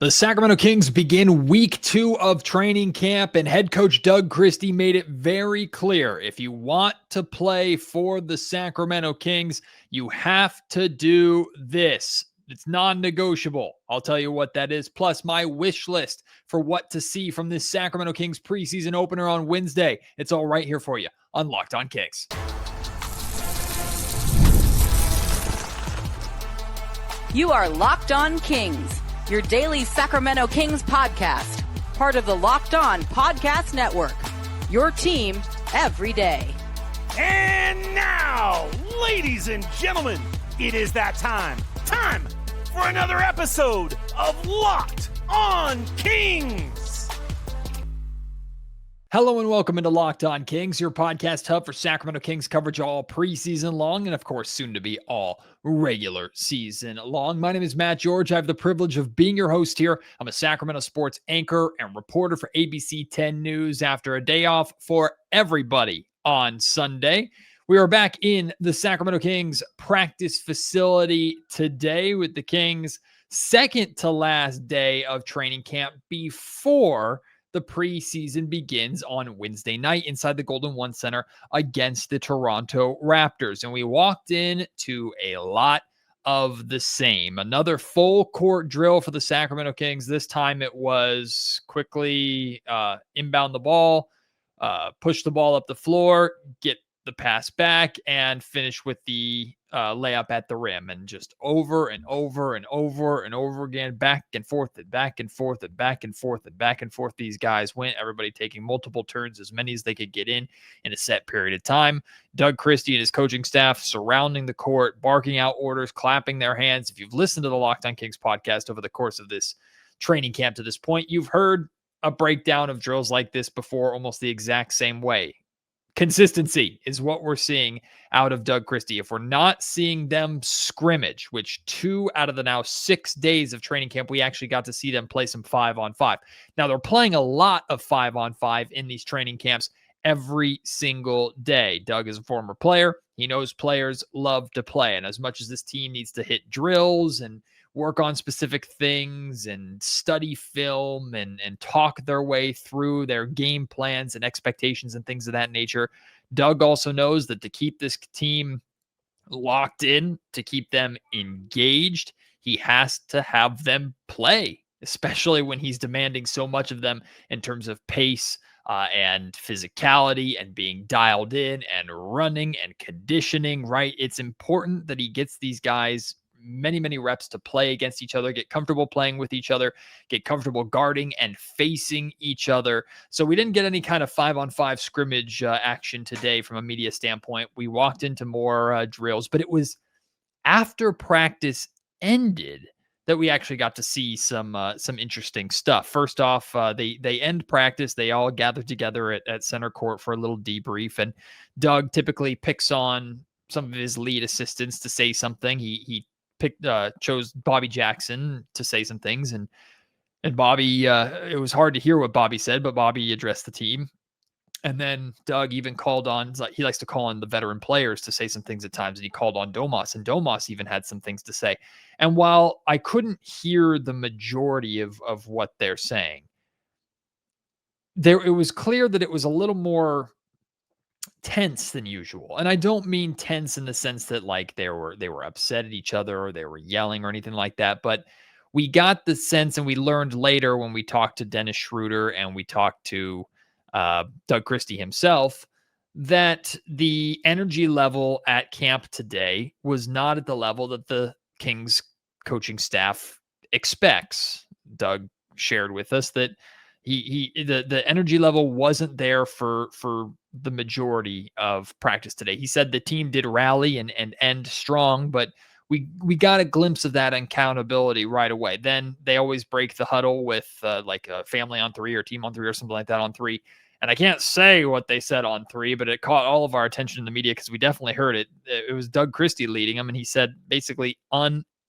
The Sacramento Kings begin week 2 of training camp, and head coach Doug Christie made it very clear. If you want to play for the Sacramento Kings, you have to do this. It's non-negotiable. I'll tell you what that is. Plus, my wish list for what to see from this Sacramento Kings preseason opener on Wednesday. It's all right here for you on Locked On Kings. You are Locked On Kings, your daily Sacramento Kings podcast, part of the Locked On Podcast Network, your team every day. And now, ladies and gentlemen, it is that time for another episode of Locked On Kings. Hello and welcome into Locked On Kings, your podcast hub for Sacramento Kings coverage all preseason long and, of course, soon to be all regular season long. My name is Matt George. I have the privilege of being your host here. I'm a Sacramento sports anchor and reporter for ABC 10 News after a day off for everybody on Sunday. We are back in the Sacramento Kings practice facility today with the Kings' second to last day of training camp before the preseason begins on Wednesday night inside the Golden One Center against the Toronto Raptors. And we walked in to a lot of the same. Another full court drill for the Sacramento Kings. This time it was quickly inbound the ball, push the ball up the floor, get the pass back, and finish with the layup at the rim, and just over and over and over and over again, back and forth and back and forth and back and forth and back and forth. These guys went, everybody taking multiple turns, as many as they could get in a set period of time. Doug Christie and his coaching staff surrounding the court, barking out orders, clapping their hands. If you've listened to the Locked On Kings podcast over the course of this training camp to this point, you've heard a breakdown of drills like this before, almost the exact same way. Consistency is what we're seeing out of Doug Christie. If we're not seeing them scrimmage, which 2 out of the now 6 days of training camp, we actually got to see them play some 5-on-5. Now, they're playing a lot of 5-on-5 in these training camps every single day. Doug is a former player. He knows players love to play. And as much as this team needs to hit drills and work on specific things and study film and talk their way through their game plans and expectations and things of that nature, Doug also knows that to keep this team locked in, to keep them engaged, he has to have them play, especially when he's demanding so much of them in terms of pace and physicality and being dialed in and running and conditioning, right? It's important that he gets these guys many reps to play against each other, get comfortable playing with each other, get comfortable guarding and facing each other. So we didn't get any kind of 5-on-5 scrimmage action today from a media standpoint. We walked into more drills, but it was after practice ended that we actually got to see some interesting stuff. First off, they end practice. They all gathered together at center court for a little debrief, and Doug typically picks on some of his lead assistants to say something. He chose Bobby Jackson to say some things, and Bobby, it was hard to hear what Bobby said, but Bobby addressed the team. And then Doug even called on, he likes to call on the veteran players to say some things at times, and he called on Domas, and Domas even had some things to say. And while I couldn't hear the majority of what they're saying, it was clear that it was a little more tense than usual. And I don't mean tense in the sense that like they were upset at each other or they were yelling or anything like that, but we got the sense, and we learned later when we talked to Dennis Schröder and we talked to Doug Christie himself, that the energy level at camp today was not at the level that the Kings coaching staff expects. Doug shared with us that the energy level wasn't there for the majority of practice today. He said the team did rally and end strong, but we got a glimpse of that accountability right away. Then they always break the huddle with like a family on 3 or team on 3 or something like that on 3. And I can't say what they said on 3, but it caught all of our attention in the media because we definitely heard it. It was Doug Christie leading them, and he said basically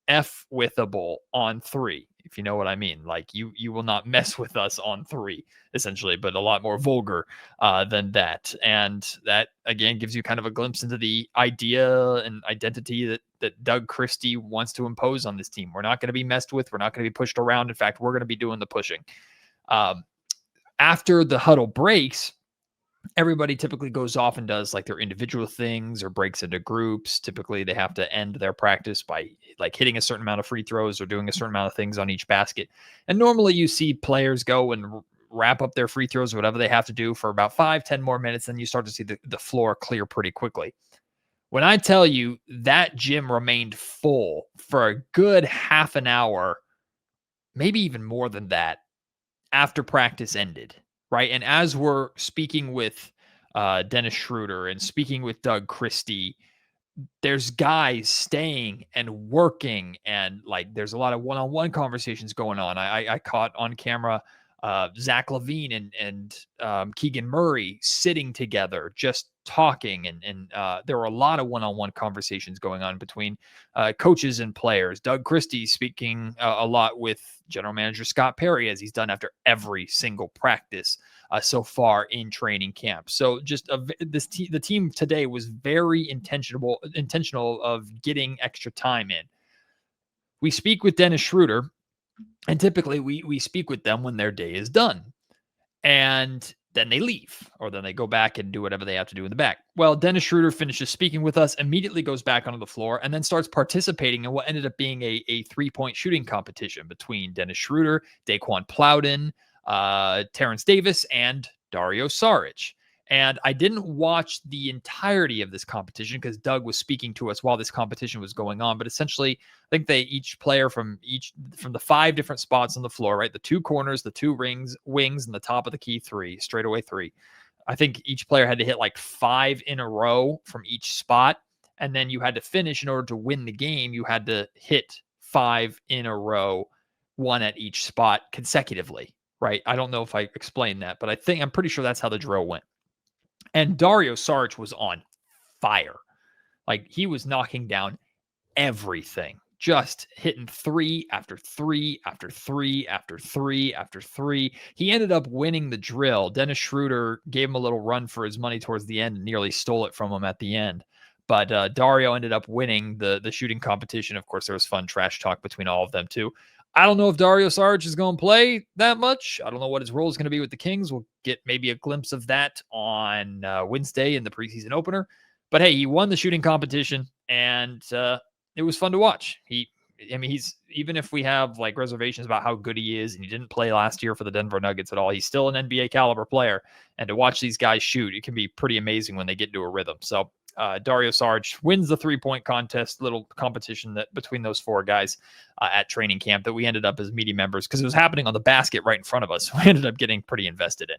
F-withable on 3, if you know what I mean. Like you will not mess with us on 3, essentially, but a lot more vulgar than that. And that, again, gives you kind of a glimpse into the idea and identity that Doug Christie wants to impose on this team. We're not going to be messed with. We're not going to be pushed around. In fact, we're going to be doing the pushing. After the huddle breaks, everybody typically goes off and does like their individual things or breaks into groups. Typically, they have to end their practice by like hitting a certain amount of free throws or doing a certain amount of things on each basket. And normally you see players go and wrap up their free throws or whatever they have to do for about 5-10 more minutes. Then you start to see the floor clear pretty quickly. When I tell you that gym remained full for a good half an hour, maybe even more than that, after practice ended, right? And as we're speaking with Dennis Schröder and speaking with Doug Christie, there's guys staying and working, and like there's a lot of one-on-one conversations going on. I caught on camera Zach LaVine and Keegan Murray sitting together, just talking, and there were a lot of one-on-one conversations going on between coaches and players. Doug Christie speaking a lot with general manager Scott Perry, as he's done after every single practice so far in training camp. So just the team today was very intentional of getting extra time in. We speak with Dennis Schröder, and typically we speak with them when their day is done. And then they leave, or then they go back and do whatever they have to do in the back. Well, Dennis Schröder finishes speaking with us, immediately goes back onto the floor, and then starts participating in what ended up being a three-point shooting competition between Dennis Schröder, Daquan Plowden, Terrence Davis, and Dario Saric. And I didn't watch the entirety of this competition because Doug was speaking to us while this competition was going on. But essentially, I think each player from the 5 different spots on the floor, right? The 2 corners, the 2 wings, and the top of the key 3, straightaway 3. I think each player had to hit like 5 in a row from each spot. And then you had to finish in order to win the game. You had to hit 5 in a row, 1 at each spot consecutively, right? I don't know if I explained that, but I'm pretty sure that's how the drill went. And Dario Saric was on fire. Like, he was knocking down everything, just hitting 3 after 3 after 3 after 3 after 3. He ended up winning the drill. Dennis Schröder gave him a little run for his money towards the end and nearly stole it from him at the end. But Dario ended up winning the shooting competition. Of course, there was fun trash talk between all of them too. I don't know if Dario Saric is going to play that much. I don't know what his role is going to be with the Kings. We'll get maybe a glimpse of that on Wednesday in the preseason opener. But hey, he won the shooting competition, and it was fun to watch. He's even if we have like reservations about how good he is, and he didn't play last year for the Denver Nuggets at all, he's still an NBA caliber player. And to watch these guys shoot, it can be pretty amazing when they get into a rhythm. So Dario Saric wins the 3-point contest, little competition that between those 4 guys at training camp that we ended up as media members, because it was happening on the basket right in front of us. We ended up getting pretty invested in.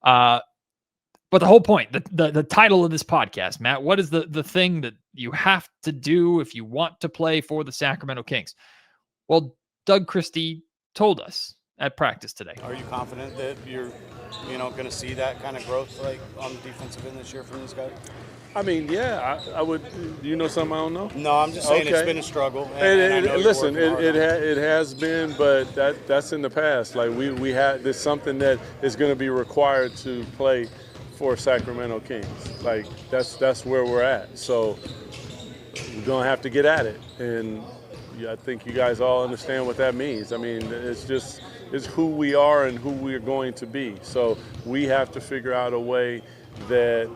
But the whole point, the title of this podcast, Matt, what is the thing that you have to do if you want to play for the Sacramento Kings? Well, Doug Christie told us at practice today. Are you confident that you're, going to see that kind of growth like on the defensive end this year from these guys? I mean, yeah, I would. Do you know something I don't know? No, I'm just saying It's been a struggle. Listen, it has been, but that's in the past. Like we had this something that is going to be required to play for Sacramento Kings. Like that's where we're at. So we're gonna have to get at it, and I think you guys all understand what that means. I mean, it's who we are and who we're going to be. So we have to figure out a way that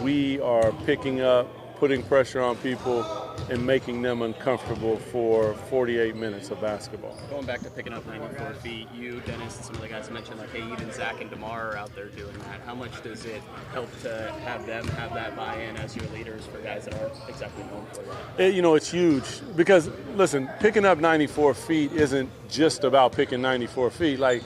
we are picking up, putting pressure on people, and making them uncomfortable for 48 minutes of basketball. Going back to picking up 94 feet, you, Dennis, and some of the guys mentioned, like, hey, even Zach and DeMar are out there doing that. How much does it help to have them have that buy-in as your leaders for guys that aren't exactly known for that? It's huge because, listen, picking up 94 feet isn't just about picking 94 feet. Like,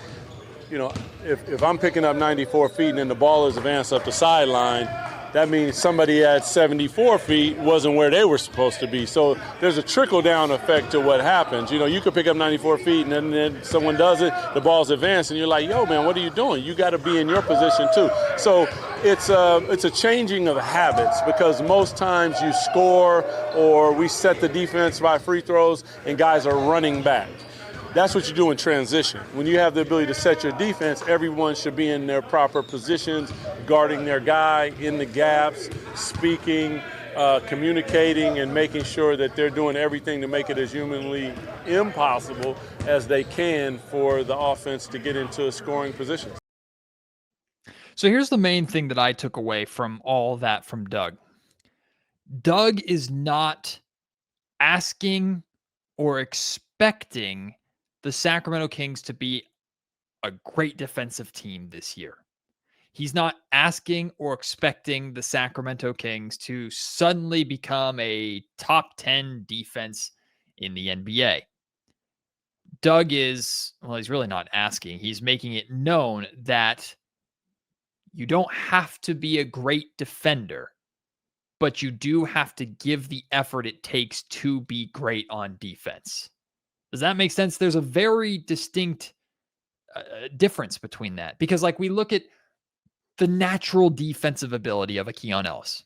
if I'm picking up 94 feet and then the ball is advanced up the sideline, that means somebody at 74 feet wasn't where they were supposed to be. So there's a trickle-down effect to what happens. You could pick up 94 feet and then someone does it, the ball's advanced, and you're like, yo, man, what are you doing? You got to be in your position too. So it's a changing of habits because most times you score or we set the defense by free throws and guys are running back. That's what you do in transition. When you have the ability to set your defense, everyone should be in their proper positions, guarding their guy, in the gaps, speaking, communicating and making sure that they're doing everything to make it as humanly impossible as they can for the offense to get into scoring positions. So here's the main thing that I took away from all that from Doug. Doug is not asking or expecting the Sacramento Kings to be a great defensive team this year. He's not asking or expecting the Sacramento Kings to suddenly become a top 10 defense in the NBA. Doug is, well, he's really not asking. He's making it known that you don't have to be a great defender, but you do have to give the effort it takes to be great on defense. Does that make sense? There's a very distinct difference between that, because like we look at the natural defensive ability of a Keon Ellis,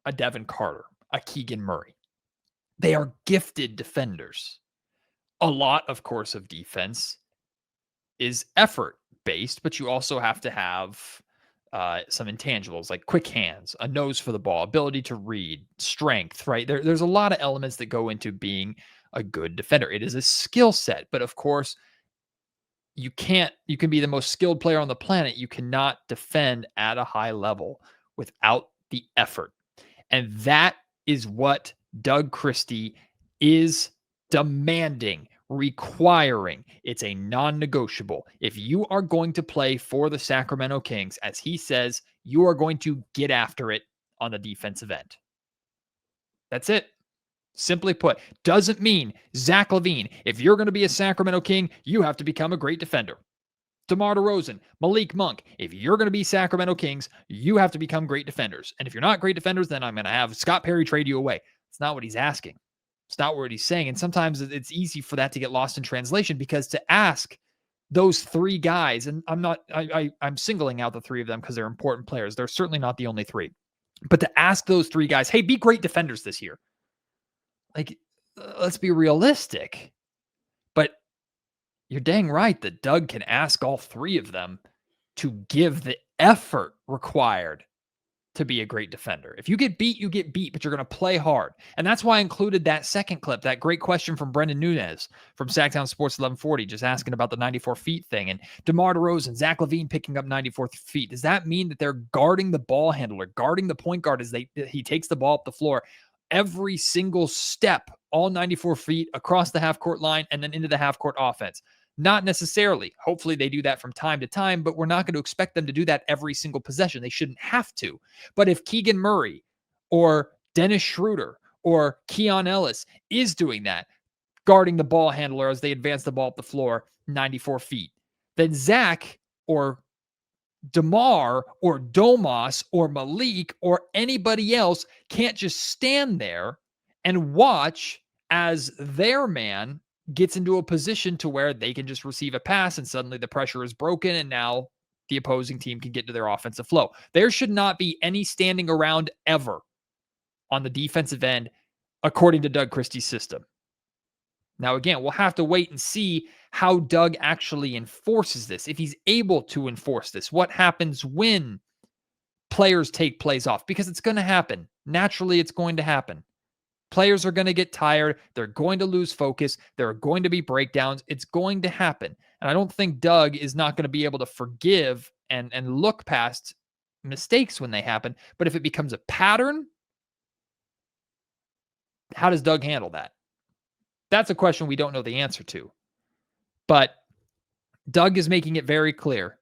a Devin Carter, a Keegan Murray. They are gifted defenders. A lot, of course, of defense is effort based, but you also have to have some intangibles like quick hands, a nose for the ball, ability to read, strength, right? There's a lot of elements that go into being a good defender. It is a skill set, but of course, you can be the most skilled player on the planet. You cannot defend at a high level without the effort. And that is what Doug Christie is demanding, requiring. It's a non-negotiable. If you are going to play for the Sacramento Kings, as he says, you are going to get after it on the defensive end. That's it. Simply put, doesn't mean Zach LaVine, if you're going to be a Sacramento King, you have to become a great defender. DeMar DeRozan, Malik Monk, if you're going to be Sacramento Kings, you have to become great defenders. And if you're not great defenders, then I'm going to have Scott Perry trade you away. It's not what he's asking. It's not what he's saying. And sometimes it's easy for that to get lost in translation, because to ask those three guys, and I'm singling out the three of them because they're important players. They're certainly not the only three. But to ask those three guys, hey, be great defenders this year. Like, let's be realistic. But you're dang right that Doug can ask all three of them to give the effort required to be a great defender. If you get beat, you get beat, but you're going to play hard. And that's why I included that second clip, that great question from Brendan Nunez from Sacktown Sports 1140, just asking about the 94 feet thing. And DeMar DeRozan, Zach LaVine picking up 94 feet. Does that mean that they're guarding the ball handler, guarding the point guard as he takes the ball up the floor every single step, all 94 feet across the half-court line and then into the half-court offense? Not necessarily. Hopefully they do that from time to time, but we're not going to expect them to do that every single possession. They shouldn't have to. But if Keegan Murray or Dennis Schröder or Keon Ellis is doing that, guarding the ball handler as they advance the ball up the floor 94 feet, then Zach or DeMar or Domas or Malik or anybody else can't just stand there and watch as their man gets into a position to where they can just receive a pass and suddenly the pressure is broken and now the opposing team can get to their offensive flow. There should not be any standing around ever on the defensive end, according to Doug Christie's system. Now, again, we'll have to wait and see how Doug actually enforces this, if he's able to enforce this. What happens when players take plays off? Because it's going to happen. Naturally, it's going to happen. Players are going to get tired. They're going to lose focus. There are going to be breakdowns. It's going to happen. And I don't think Doug is not going to be able to forgive and look past mistakes when they happen. But if it becomes a pattern, how does Doug handle that? That's a question we don't know the answer to. But Doug is making it very clear.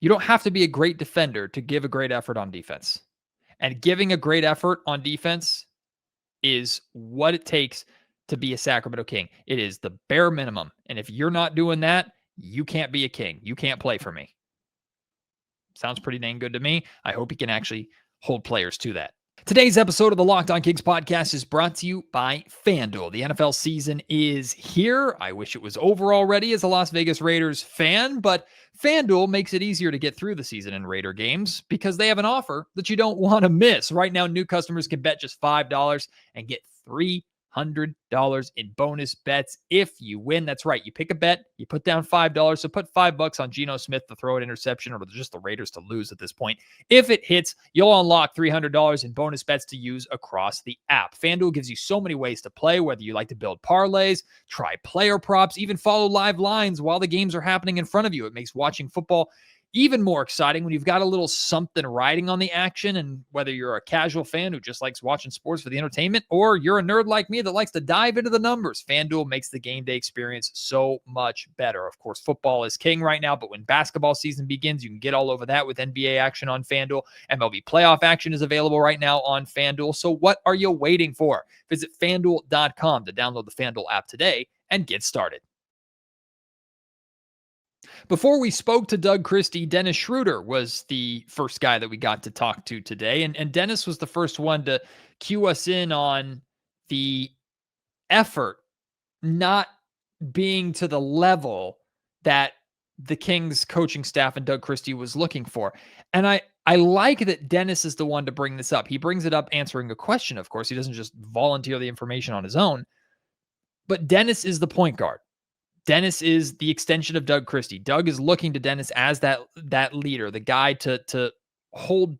You don't have to be a great defender to give a great effort on defense. And giving a great effort on defense is what it takes to be a Sacramento King. It is the bare minimum. And if you're not doing that, you can't be a King. You can't play for me. Sounds pretty dang good to me. I hope he can actually hold players to that. Today's episode of the Locked On Kings podcast is brought to you by FanDuel. The NFL season is here. I wish it was over already as a Las Vegas Raiders fan, but FanDuel makes it easier to get through the season in Raider games because they have an offer that you don't want to miss. Right now, new customers can bet just $5 and get $3 in bonus bets if you win. That's right. You pick a bet, you put down $5. So put $5 on Geno Smith to throw an interception or just the Raiders to lose at this point. If it hits, you'll unlock $300 in bonus bets to use across the app. FanDuel gives you so many ways to play, whether you like to build parlays, try player props, even follow live lines while the games are happening in front of you. It makes watching football even more exciting when you've got a little something riding on the action. And whether you're a casual fan who just likes watching sports for the entertainment, or you're a nerd like me that likes to dive into the numbers, FanDuel makes the game day experience so much better. Of course, football is king right now, but when basketball season begins, you can get all over that with NBA action on FanDuel. MLB playoff action is available right now on FanDuel. So what are you waiting for? Visit FanDuel.com to download the FanDuel app today and get started. Before we spoke to Doug Christie, Dennis Schröder was the first guy that we got to talk to today. And Dennis was the first one to cue us in on the effort not being to the level that the Kings coaching staff and Doug Christie was looking for. And I like that Dennis is the one to bring this up. He brings it up answering a question, of course. He doesn't just volunteer the information on his own. But Dennis is the point guard. Dennis is the extension of Doug Christie. Doug is looking to Dennis as that leader, the guy to hold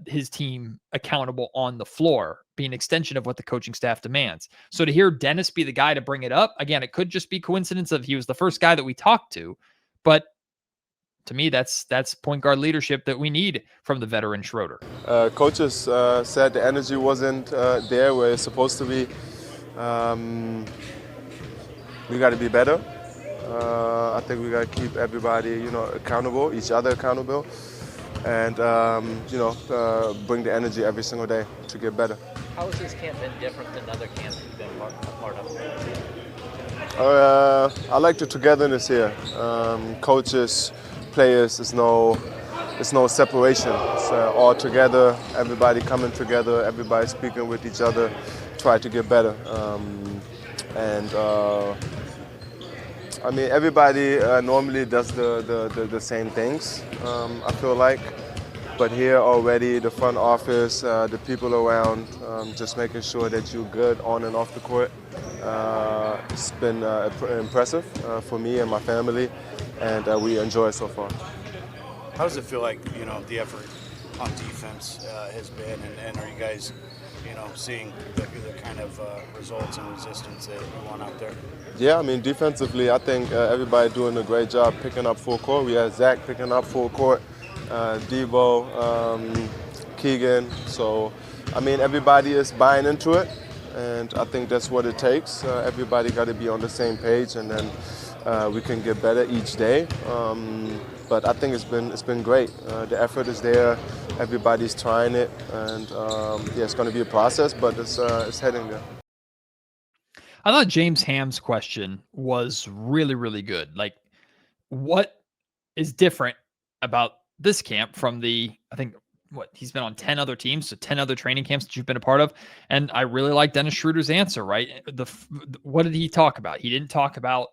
his team accountable on the floor, be an extension of what the coaching staff demands. So to hear Dennis be the guy to bring it up, again, it could just be coincidence of he was the first guy that we talked to, but to me, that's point guard leadership that we need from the veteran Schröder. Coaches said the energy wasn't there where it's supposed to be. We got to be better. I think we got to keep everybody, accountable, each other accountable, and bring the energy every single day to get better. How has this camp been different than other camps you've been a part of? I like the togetherness here. Coaches, players, there's no separation. It's all together. Everybody coming together. Everybody speaking with each other. Try to get better. Everybody normally does the same things, I feel like. But here already, the front office, the people around, just making sure that you're good on and off the court. It's been impressive for me and my family, and we enjoy it so far. How does it feel like, the effort on defense has been, and are you guys seeing the kind of results and resistance that you want out there? Yeah, defensively, I think everybody doing a great job picking up full court. We had Zach picking up full court, Debo, Keegan. So, everybody is buying into it, and I think that's what it takes. Everybody got to be on the same page, and then we can get better each day. But I think it's been great. The effort is there. Everybody's trying it, and it's going to be a process, but it's heading there. I thought James Ham's question was really, really good. Like, what is different about this camp from he's been on 10 other teams, so 10 other training camps that you've been a part of. And I really like Dennis Schröder's answer, right? What did he talk about? He didn't talk about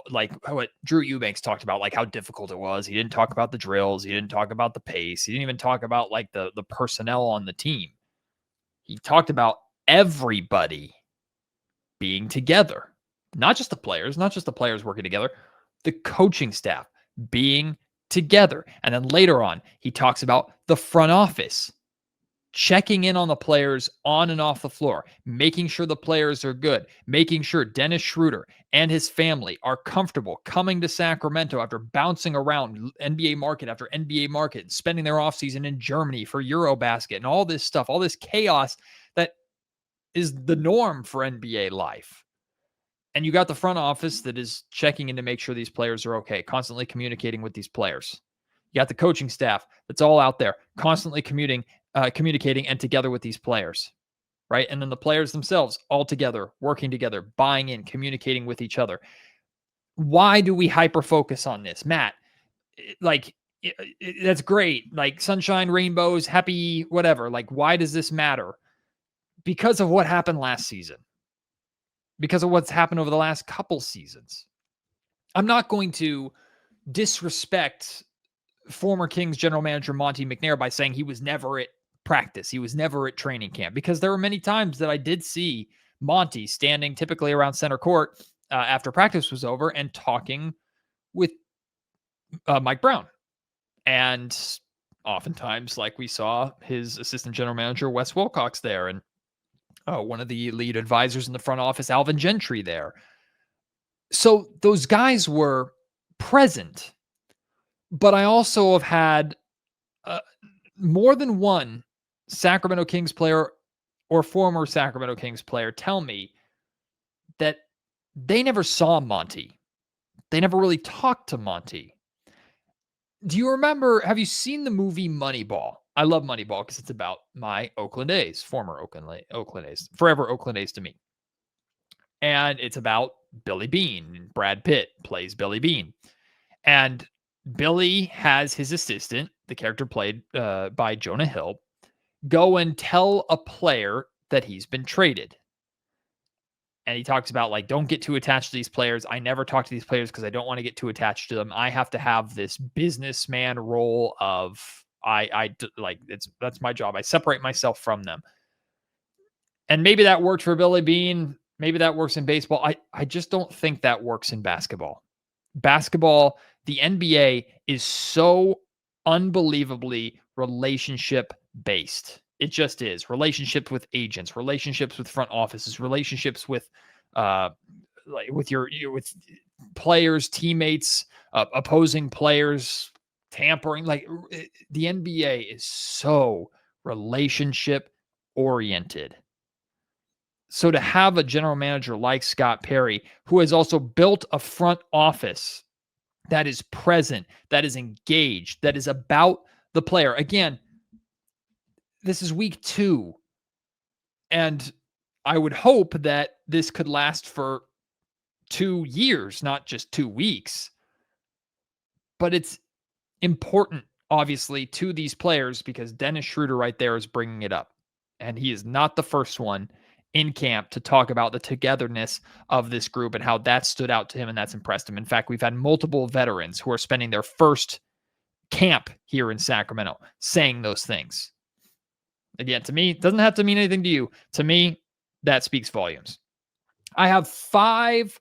like what Drew Eubanks talked about, like how difficult it was. He didn't talk about the drills. He didn't talk about the pace. He didn't even talk about like the personnel on the team. He talked about everybody being together, not just the players working together, the coaching staff being together. And then later on, he talks about the front office checking in on the players on and off the floor, making sure the players are good, making sure Dennis Schröder and his family are comfortable coming to Sacramento after bouncing around NBA market after NBA market and spending their offseason in Germany for Eurobasket and all this stuff, all this chaos that is the norm for NBA life. And you got the front office that is checking in to make sure these players are okay, constantly communicating with these players. You got the coaching staff that's all out there, constantly communicating and together with these players, right? And then the players themselves all together, working together, buying in, communicating with each other. Why do we hyper-focus on this? Matt, that's great. Like sunshine, rainbows, happy, whatever. Like, why does this matter? Because of what happened last season. Because of what's happened over the last couple seasons. I'm not going to disrespect former Kings general manager Monte McNair by saying he was never at practice. He was never at training camp, because there were many times that I did see Monty standing typically around center court after practice was over and talking with Mike Brown. And oftentimes, like we saw his assistant general manager, Wes Wilcox, there, and one of the lead advisors in the front office, Alvin Gentry, there. So those guys were present. But I also have had more than one Sacramento Kings player or former Sacramento Kings player tell me that they never saw Monty. They never really talked to Monty. Do you remember, have you seen the movie Moneyball? I love Moneyball because it's about my Oakland A's, former Oakland A's, forever Oakland A's to me. And it's about Billy Beane. Brad Pitt plays Billy Beane. And Billy has his assistant, the character played by Jonah Hill, go and tell a player that he's been traded. And he talks about, like, don't get too attached to these players. I never talk to these players because I don't want to get too attached to them. I have to have this businessman role of that's my job. I separate myself from them. And maybe that worked for Billy Beane. Maybe that works in baseball. I just don't think that works in basketball. Basketball, the NBA is so unbelievably relationship based. It just is. Relationships with agents, relationships with front offices, relationships with with players, teammates, opposing players, tampering. Like, the NBA is so relationship oriented. So to have a general manager like Scott Perry, who has also built a front office that is present, that is engaged, that is about the player. Again, this is week 2. And I would hope that this could last for 2 years, not just 2 weeks. But it's important, obviously, to these players, because Dennis Schröder right there is bringing it up. And he is not the first one in camp to talk about the togetherness of this group and how that stood out to him and that's impressed him. In fact, we've had multiple veterans who are spending their first camp here in Sacramento saying those things. Again, to me, it doesn't have to mean anything to you. To me, that speaks volumes. I have 5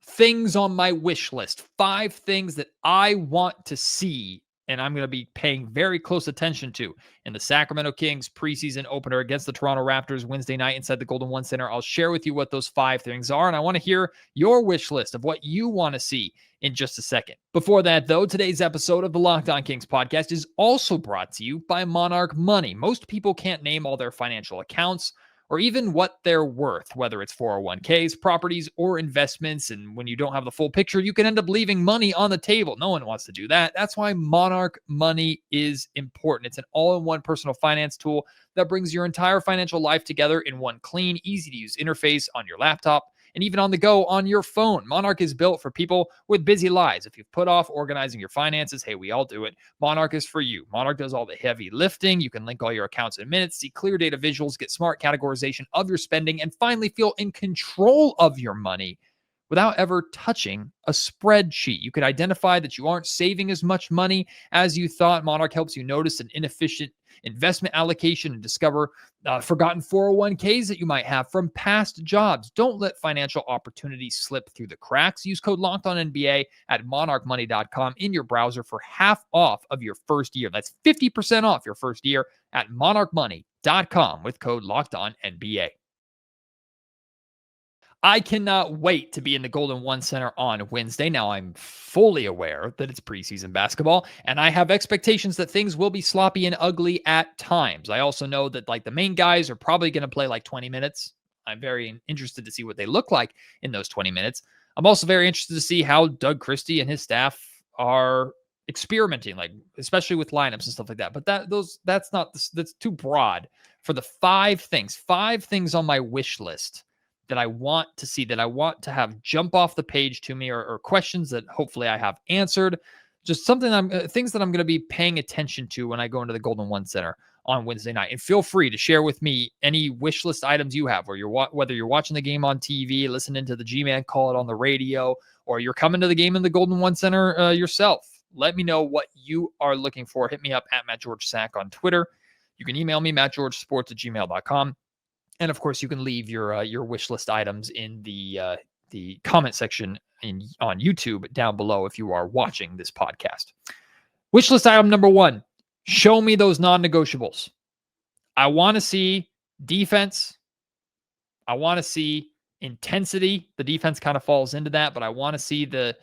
things on my wish list, 5 things that I want to see, and I'm going to be paying very close attention to in the Sacramento Kings preseason opener against the Toronto Raptors Wednesday night inside the Golden One Center. I'll share with you what those 5 things are, and I want to hear your wish list of what you want to see in just a second. Before that, though, today's episode of the Locked On Kings podcast is also brought to you by Monarch Money. Most people can't name all their financial accounts or even what they're worth, whether it's 401ks, properties, or investments. And when you don't have the full picture, you can end up leaving money on the table. No one wants to do that. That's why Monarch Money is important. It's an all-in-one personal finance tool that brings your entire financial life together in one clean, easy-to-use interface on your laptop and even on the go on your phone. Monarch is built for people with busy lives. If you've put off organizing your finances, hey, we all do it. Monarch is for you. Monarch does all the heavy lifting. You can link all your accounts in minutes, see clear data visuals, get smart categorization of your spending, and finally feel in control of your money without ever touching a spreadsheet. You could identify that you aren't saving as much money as you thought. Monarch helps you notice an inefficient investment allocation and discover forgotten 401ks that you might have from past jobs. Don't let financial opportunities slip through the cracks. Use code LOCKEDONNBA at monarchmoney.com in your browser for half off of your first year. That's 50% off your first year at monarchmoney.com with code LOCKEDONNBA. I cannot wait to be in the Golden One Center on Wednesday. Now, I'm fully aware that it's preseason basketball, and I have expectations that things will be sloppy and ugly at times. I also know that, like, the main guys are probably going to play like 20 minutes. I'm very interested to see what they look like in those 20 minutes. I'm also very interested to see how Doug Christie and his staff are experimenting, like, especially with lineups and stuff like that. But that's too broad for the 5 things on my wish list that I want to see, that I want to have jump off the page to me, or questions that hopefully I have answered. Just things that I'm going to be paying attention to when I go into the Golden One Center on Wednesday night. And feel free to share with me any wish list items you have, whether you're watching the game on TV, listening to the G-Man call it on the radio, or you're coming to the game in the Golden One Center yourself. Let me know what you are looking for. Hit me up at Matt George Sack on Twitter. You can email me, mattgeorgesports@gmail.com. And of course, you can leave your wish list items in the comment section on YouTube down below if you are watching this podcast. Wish list item number 1, show me those non-negotiables. I want to see defense. I want to see intensity. The defense kind of falls into that, but I want to see the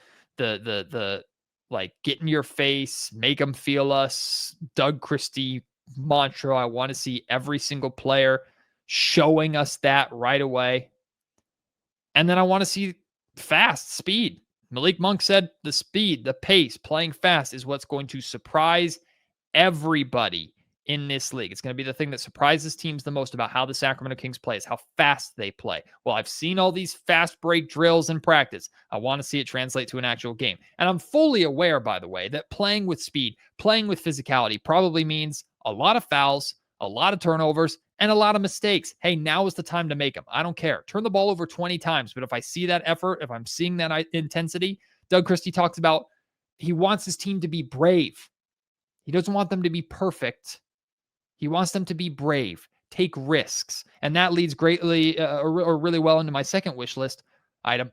like get in your face, make them feel us, Doug Christie mantra. I want to see every single player showing us that right away. And then I want to see fast speed. Malik Monk said the speed, the pace, playing fast is what's going to surprise everybody in this league. It's going to be the thing that surprises teams the most about how the Sacramento Kings play is how fast they play. Well, I've seen all these fast break drills in practice. I want to see it translate to an actual game. And I'm fully aware, by the way, that playing with speed, playing with physicality probably means a lot of fouls, a lot of turnovers, and a lot of mistakes. Hey, now is the time to make them. I don't care. Turn the ball over 20 times. But if I see that effort, if I'm seeing that intensity, Doug Christie talks about he wants his team to be brave. He doesn't want them to be perfect. He wants them to be brave, take risks. And that leads greatly or really well into my second wish list item.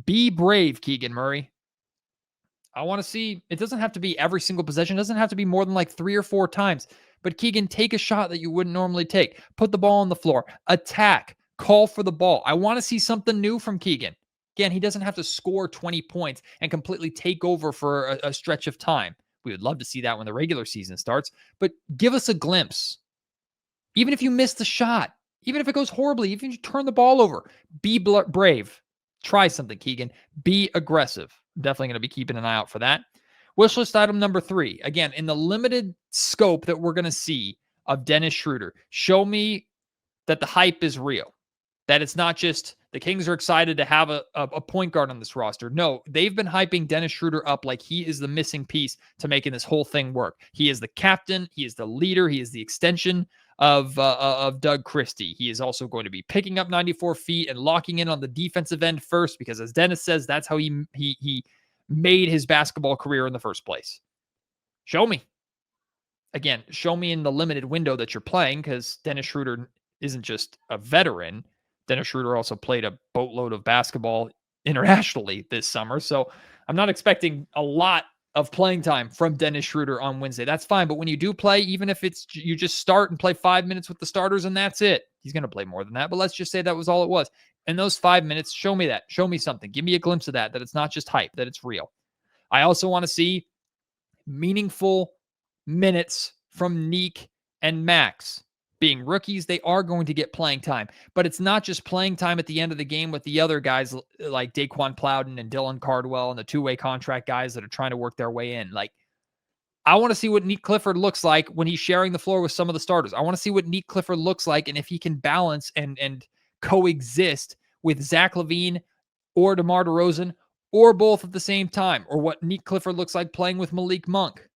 Be brave, Keegan Murray. I want to see, it doesn't have to be every single possession. It doesn't have to be more than like 3 or 4 times. But Keegan, take a shot that you wouldn't normally take. Put the ball on the floor. Attack. Call for the ball. I want to see something new from Keegan. Again, he doesn't have to score 20 points and completely take over for a stretch of time. We would love to see that when the regular season starts. But give us a glimpse. Even if you miss the shot, even if it goes horribly, even if you turn the ball over, be brave. Try something, Keegan. Be aggressive. I'm definitely going to be keeping an eye out for that. Wish list item number 3. Again, in the limited scope that we're going to see of Dennis Schröder, show me that the hype is real. That it's not just the Kings are excited to have a point guard on this roster. No, they've been hyping Dennis Schröder up like he is the missing piece to making this whole thing work. He is the captain. He is the leader. He is the extension of Doug Christie. He is also going to be picking up 94 feet and locking in on the defensive end first because, as Dennis says, that's how he made his basketball career in the first place. Show me. Again, show me in the limited window that you're playing because Dennis Schröder isn't just a veteran. Dennis Schröder also played a boatload of basketball internationally this summer. So I'm not expecting a lot of playing time from Dennis Schröder on Wednesday. That's fine. But when you do play, even if it's you just start and play 5 minutes with the starters and that's it, he's going to play more than that. But let's just say that was all it was. In those 5 minutes, show me that. Show me something. Give me a glimpse of that it's not just hype, that it's real. I also want to see meaningful minutes from Neek and Max. Being rookies, they are going to get playing time. But it's not just playing time at the end of the game with the other guys like Daquan Plowden and Dylan Cardwell and the two-way contract guys that are trying to work their way in. Like, I want to see what Neek Clifford looks like when he's sharing the floor with some of the starters. I want to see what Neek Clifford looks like and if he can balance and coexist with Zach LaVine or DeMar DeRozan or both at the same time, or what Neek Clifford looks like playing with Malik Monk.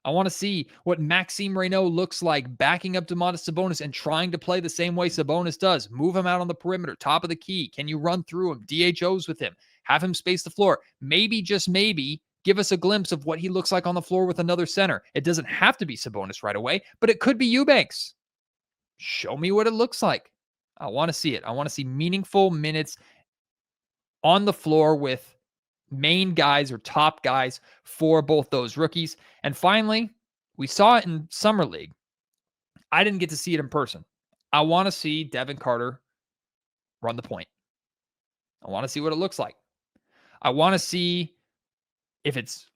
I want to see what Maxime Reynaud looks like backing up Domantas Sabonis and trying to play the same way Sabonis does. Move him out on the perimeter, top of the key. Can you run through him? DHOs with him. Have him space the floor. Maybe, just maybe, give us a glimpse of what he looks like on the floor with another center. It doesn't have to be Sabonis right away, but it could be Eubanks. Show me what it looks like. I want to see it. I want to see meaningful minutes on the floor with main guys or top guys for both those rookies. And finally, we saw it in Summer League. I didn't get to see it in person. I want to see Devin Carter run the point. I want to see what it looks like. I want to see if it's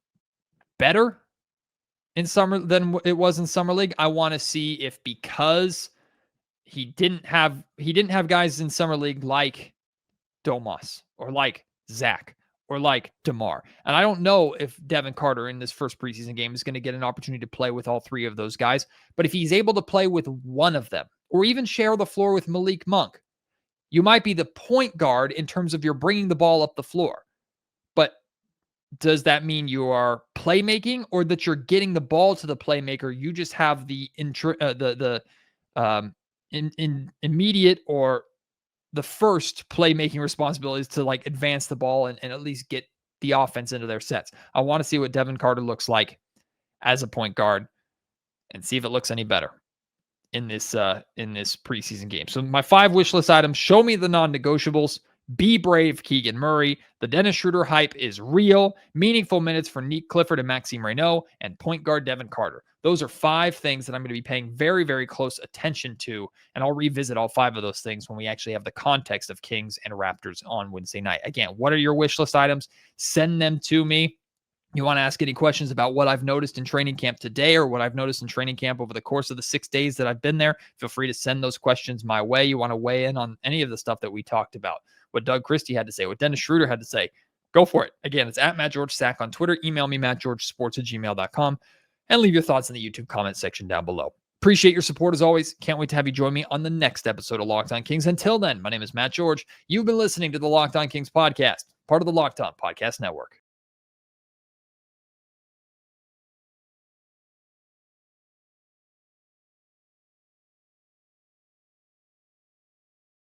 better in summer than it was in Summer League. I want to see if, because he didn't have guys in Summer League like Domas or like Zach or like DeMar. And I don't know if Devin Carter in this first preseason game is going to get an opportunity to play with all 3 of those guys. But if he's able to play with one of them or even share the floor with Malik Monk, you might be the point guard in terms of you're bringing the ball up the floor. But does that mean you are playmaking or that you're getting the ball to the playmaker? You just have the immediate or the first playmaking responsibilities to like advance the ball and at least get the offense into their sets. I want to see what Devin Carter looks like as a point guard and see if it looks any better. in this preseason game. So my 5 wish list items: show me the non-negotiables. Be brave, Keegan Murray. The Dennis Schröder hype is real. Meaningful minutes for Nick Clifford and Maxime Reynaud, and point guard Devin Carter. Those are 5 things that I'm going to be paying very, very close attention to, and I'll revisit all 5 of those things when we actually have the context of Kings and Raptors on Wednesday night. Again, what are your wish list items? Send them to me. You want to ask any questions about what I've noticed in training camp today or what I've noticed in training camp over the course of the 6 days that I've been there, feel free to send those questions my way. You want to weigh in on any of the stuff that we talked about, what Doug Christie had to say, what Dennis Schröder had to say, go for it. Again, it's at Matt George Sack on Twitter. Email me, mattgeorgesports@gmail.com, and leave your thoughts in the YouTube comment section down below. Appreciate your support as always. Can't wait to have you join me on the next episode of Locked On Kings. Until then, my name is Matt George. You've been listening to the Locked On Kings podcast, part of the Locked On Podcast Network.